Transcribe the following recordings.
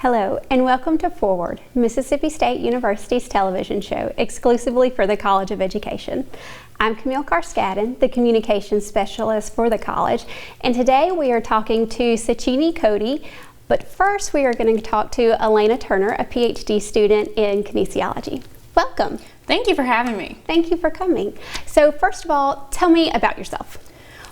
Hello, and welcome to Forward, Mississippi State University's television show exclusively for the College of Education. I'm Camille Carskadden, the Communications Specialist for the college, and today we are talking to Sachini Cody, but first we are going to talk to Elena Turner, a PhD student in kinesiology. Welcome. Thank you for having me. Thank you for coming. So first of all, tell me about yourself.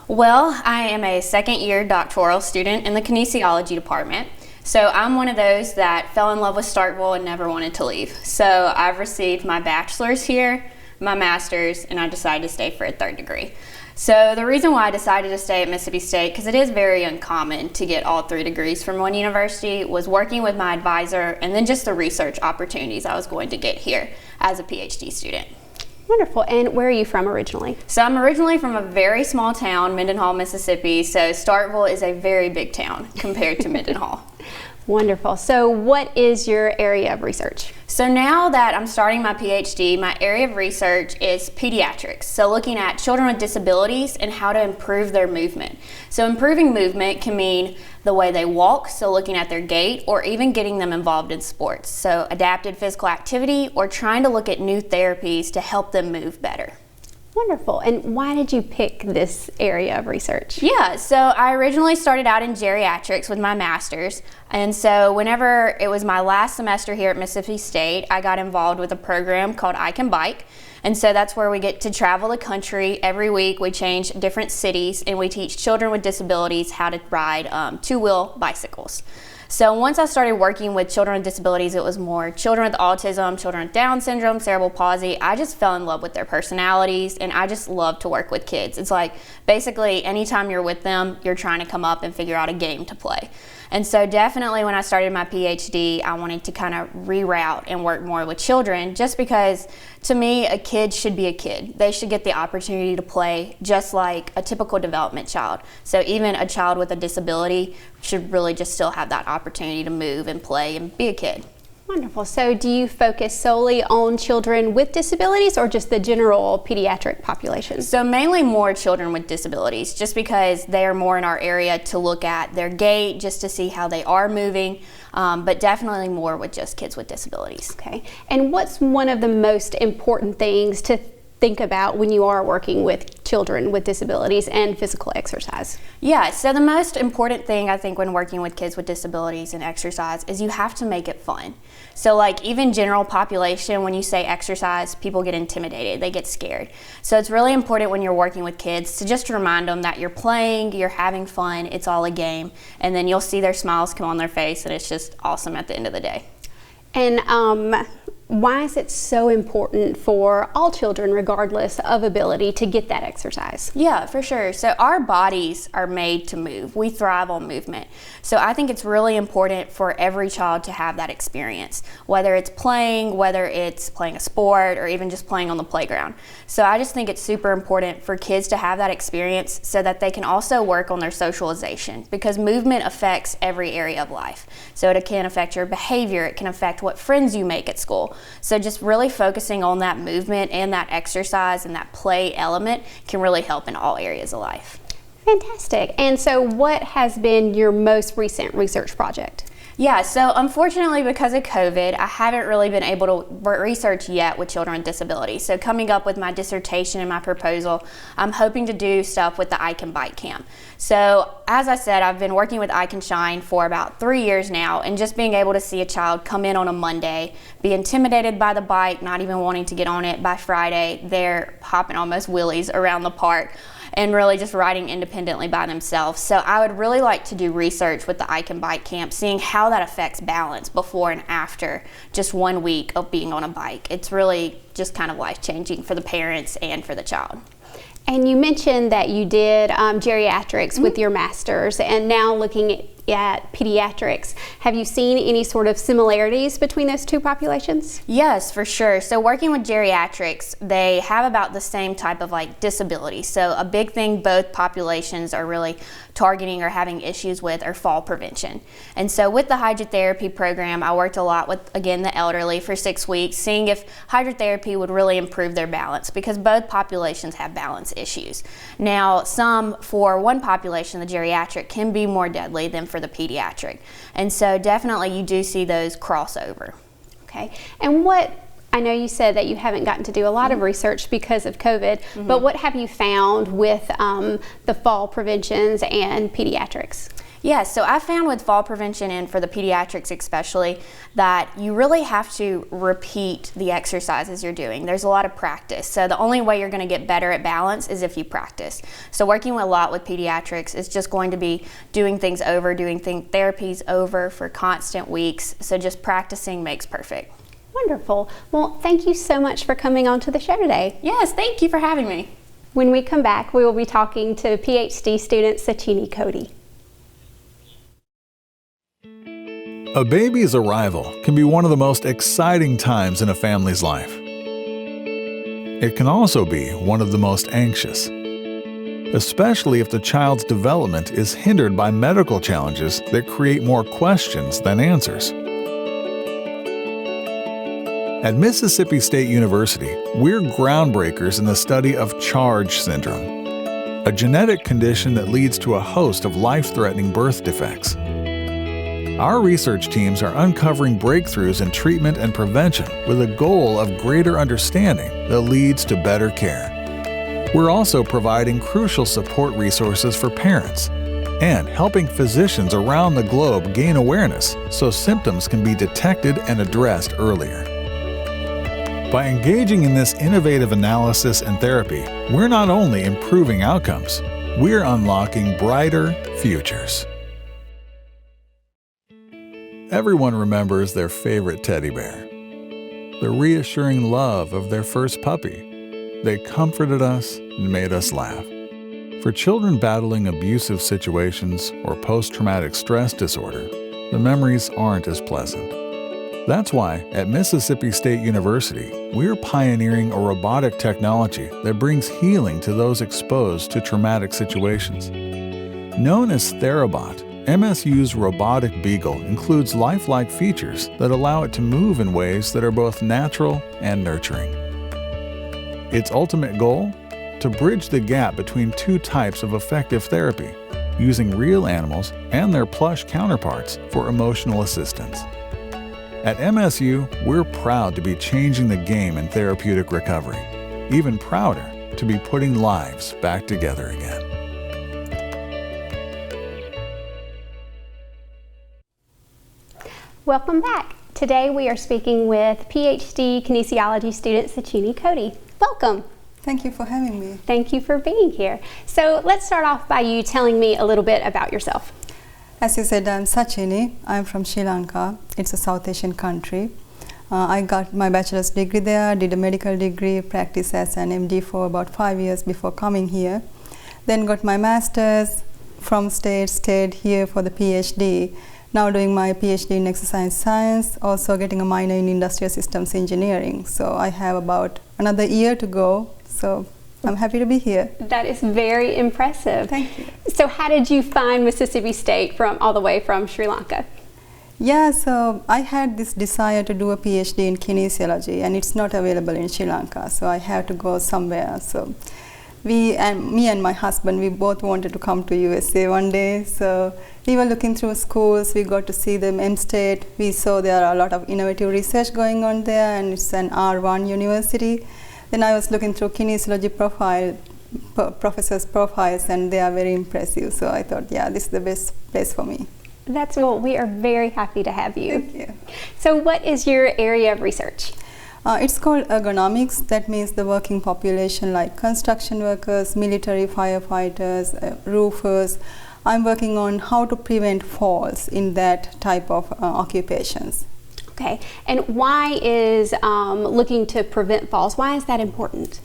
Well, I am a second-year doctoral student in the kinesiology department. So I'm one of those that fell in love with Starkville and never wanted to leave. So I've received my bachelor's here, my master's, and I decided to stay for a third degree. So the reason why I decided to stay at Mississippi State, because it is very uncommon to get all 3 degrees from one university, was working with my advisor and then just the research opportunities I was going to get here as a PhD student. Wonderful. And where are you from originally? So I'm originally from a very small town, Mendenhall, Mississippi. So Starkville is a very big town compared to Mendenhall. Wonderful. So what is your area of research? So now that I'm starting my PhD, my area of research is pediatrics. So looking at children with disabilities and how to improve their movement. So improving movement can mean the way they walk, so looking at their gait, or even getting them involved in sports. So adapted physical activity, or trying to look at new therapies to help them move better. Wonderful. And why did you pick this area of research? Yeah, so I originally started out in geriatrics with my master's. And so whenever it was my last semester here at Mississippi State, I got involved with a program called I Can Bike. And so that's where we get to travel the country. Every week we change different cities and we teach children with disabilities how to ride two-wheel bicycles. So once I started working with children with disabilities, it was more children with autism, children with Down syndrome, cerebral palsy. I just fell in love with their personalities, and I just love to work with kids. It's like basically anytime you're with them, you're trying to come up and figure out a game to play. And so definitely when I started my PhD, I wanted to kind of reroute and work more with children, just because to me, a kid should be a kid. They should get the opportunity to play just like a typical development child. So even a child with a disability should really just still have that opportunity to move and play and be a kid. Wonderful. So do you focus solely on children with disabilities or just the general pediatric population? So mainly more children with disabilities, just because they are more in our area to look at their gait, just to see how they are moving, but definitely more with just kids with disabilities. Okay. And what's one of the most important things to think about when you are working with children with disabilities and physical exercise? Yeah, so the most important thing I think when working with kids with disabilities and exercise is you have to make it fun. So like even general population, when you say exercise, people get intimidated, they get scared. So it's really important when you're working with kids to just remind them that you're playing, you're having fun, it's all a game, and then you'll see their smiles come on their face and it's just awesome at the end of the day. And why is it so important for all children, regardless of ability, to get that exercise? Yeah, for sure. So our bodies are made to move. We thrive on movement. So I think it's really important for every child to have that experience, whether it's playing a sport, or even just playing on the playground. So I just think it's super important for kids to have that experience so that they can also work on their socialization, because movement affects every area of life. So it can affect your behavior, it can affect what friends you make at school. So just really focusing on that movement and that exercise and that play element can really help in all areas of life. Fantastic. And so what has been your most recent research project? Yeah, so unfortunately because of COVID, I haven't really been able to research yet with children with disabilities. So coming up with my dissertation and my proposal, I'm hoping to do stuff with the I Can Bike camp. So as I said, I've been working with I Can Shine for about 3 years now, and just being able to see a child come in on a Monday, be intimidated by the bike, not even wanting to get on it, by Friday, they're hopping almost wheelies around the park, and really just riding independently by themselves. So I would really like to do research with the I Can Bike camp, seeing how that affects balance before and after just 1 week of being on a bike. It's really just kind of life-changing for the parents and for the child. And you mentioned that you did geriatrics with your master's, and now looking at pediatrics. Have you seen any sort of similarities between those two populations? Yes, for sure. So working with geriatrics, they have about the same type of disability. So a big thing both populations are really targeting or having issues with are fall prevention. And so with the hydrotherapy program, I worked a lot with, again, the elderly for 6 weeks, seeing if hydrotherapy would really improve their balance, because both populations have balance issues. Now, for one population, the geriatric, can be more deadly than for for the pediatric. And so definitely you do see those crossover. Okay. And I know you said that you haven't gotten to do a lot of research because of COVID, but what have you found with the fall preventions and pediatrics? Yeah, so I found with fall prevention and for the pediatrics especially that you really have to repeat the exercises you're doing. There's a lot of practice. So the only way you're going to get better at balance is if you practice. So working a lot with pediatrics is just going to be doing things over, doing therapies over for constant weeks. So just practicing makes perfect. Wonderful. Well, thank you so much for coming on to the show today. Yes, thank you for having me. When we come back, we will be talking to PhD student Sachini Cody. A baby's arrival can be one of the most exciting times in a family's life. It can also be one of the most anxious, especially if the child's development is hindered by medical challenges that create more questions than answers. At Mississippi State University, we're groundbreakers in the study of CHARGE syndrome, a genetic condition that leads to a host of life-threatening birth defects. Our research teams are uncovering breakthroughs in treatment and prevention with a goal of greater understanding that leads to better care. We're also providing crucial support resources for parents and helping physicians around the globe gain awareness so symptoms can be detected and addressed earlier. By engaging in this innovative analysis and therapy, we're not only improving outcomes, we're unlocking brighter futures. Everyone remembers their favorite teddy bear, the reassuring love of their first puppy. They comforted us and made us laugh. For children battling abusive situations or post-traumatic stress disorder, the memories aren't as pleasant. That's why at Mississippi State University, we're pioneering a robotic technology that brings healing to those exposed to traumatic situations. Known as TheraBot, MSU's robotic beagle includes lifelike features that allow it to move in ways that are both natural and nurturing. Its ultimate goal? To bridge the gap between two types of effective therapy, using real animals and their plush counterparts for emotional assistance. At MSU, we're proud to be changing the game in therapeutic recovery, even prouder to be putting lives back together again. Welcome back. Today we are speaking with PhD kinesiology student Sachini Cody. Welcome. Thank you for having me. Thank you for being here. So let's start off by you telling me a little bit about yourself. As you said, I'm Sachini. I'm from Sri Lanka. It's a South Asian country. I got my bachelor's degree there, did a medical degree, practiced as an MD for about 5 years before coming here. Then got my master's from State, stayed here for the PhD. Now doing my PhD in exercise science, also getting a minor in industrial systems engineering. So I have about another year to go. So I'm happy to be here. That is very impressive. Thank you. So how did you find Mississippi State all the way from Sri Lanka? Yeah, so I had this desire to do a PhD in kinesiology, and it's not available in Sri Lanka, so I had to go somewhere. So me and my husband, we both wanted to come to USA one day. So we were looking through schools. We got to see the M-State. We saw there are a lot of innovative research going on there, and it's an R1 university. Then I was looking through kinesiology professors' profiles, and they are very impressive. So I thought, yeah, this is the best place for me. We are very happy to have you. Thank you. So what is your area of research? It's called ergonomics. That means the working population like construction workers, military firefighters, roofers. I'm working on how to prevent falls in that type of occupations. Okay, and why is looking to prevent falls, why is that important?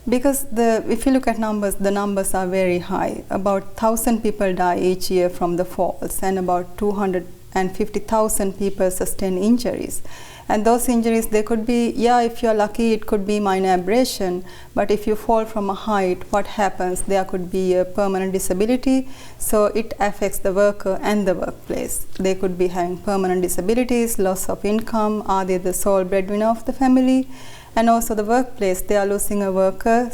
Because if you look at numbers, the numbers are very high. About 1,000 people die each year from the falls, and about 250,000 people sustain injuries. And those injuries, they could be, if you're lucky, it could be minor abrasion. But if you fall from a height, what happens? There could be a permanent disability. So it affects the worker and the workplace. They could be having permanent disabilities, loss of income. Are they the sole breadwinner of the family? And also the workplace, they are losing a worker.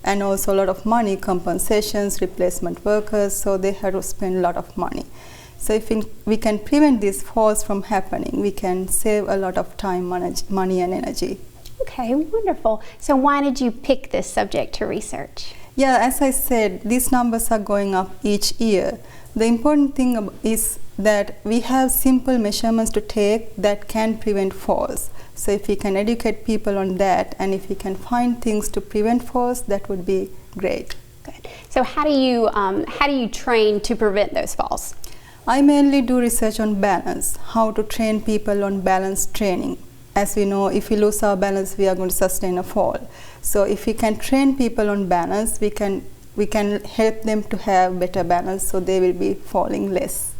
And also a lot of money, compensations, replacement workers. So they have to spend a lot of money. So if we can prevent these falls from happening, we can save a lot of time, money and energy. Okay, wonderful. So why did you pick this subject to research? Yeah, as I said, these numbers are going up each year. The important thing is that we have simple measurements to take that can prevent falls. So if we can educate people on that, and if we can find things to prevent falls, that would be great. Good. So how do you train to prevent those falls? I mainly do research on balance, how to train people on balance training. As we know, if we lose our balance, we are going to sustain a fall. So if we can train people on balance, we can help them to have better balance, so they will be falling less.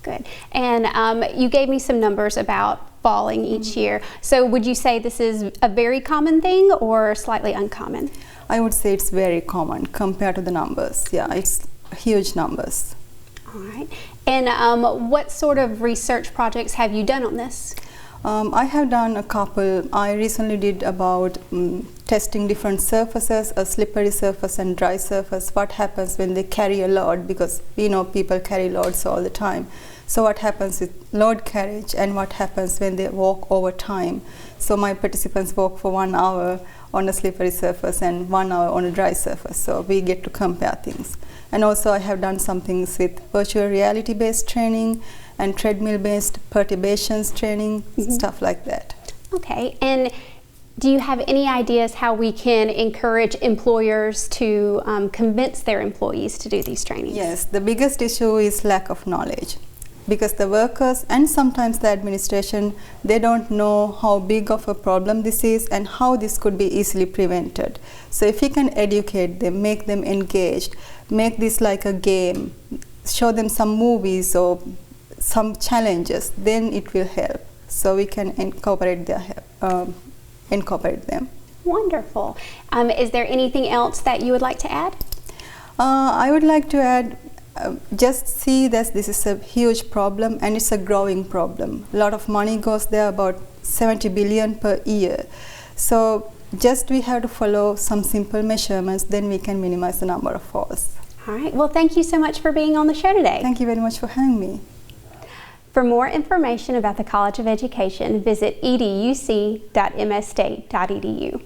Good. And you gave me some numbers about falling each year. So would you say this is a very common thing or slightly uncommon? I would say it's very common compared to the numbers. Yeah, it's huge numbers. All right. And what sort of research projects have you done on this? I have done a couple. I recently did about testing different surfaces, a slippery surface and dry surface. What happens when they carry a load, because we know people carry loads all the time. So what happens with load carriage, and what happens when they walk over time. So my participants walk for 1 hour on a slippery surface and 1 hour on a dry surface. So we get to compare things. And also I have done some things with virtual reality based training and treadmill based perturbations training, stuff like that. Okay. And do you have any ideas how we can encourage employers to convince their employees to do these trainings? Yes, the biggest issue is lack of knowledge, because the workers and sometimes the administration, they don't know how big of a problem this is and how this could be easily prevented. So if we can educate them, make them engaged, make this like a game, show them some movies or some challenges, then it will help. So we can incorporate them. Wonderful. Is there anything else that you would like to add? I would like to add, just see that this is a huge problem and it's a growing problem. A lot of money goes there, about 70 billion per year. So just we have to follow some simple measurements, then we can minimize the number of falls. All right. Well, thank you so much for being on the show today. Thank you very much for having me. For more information about the College of Education, visit educ.msstate.edu.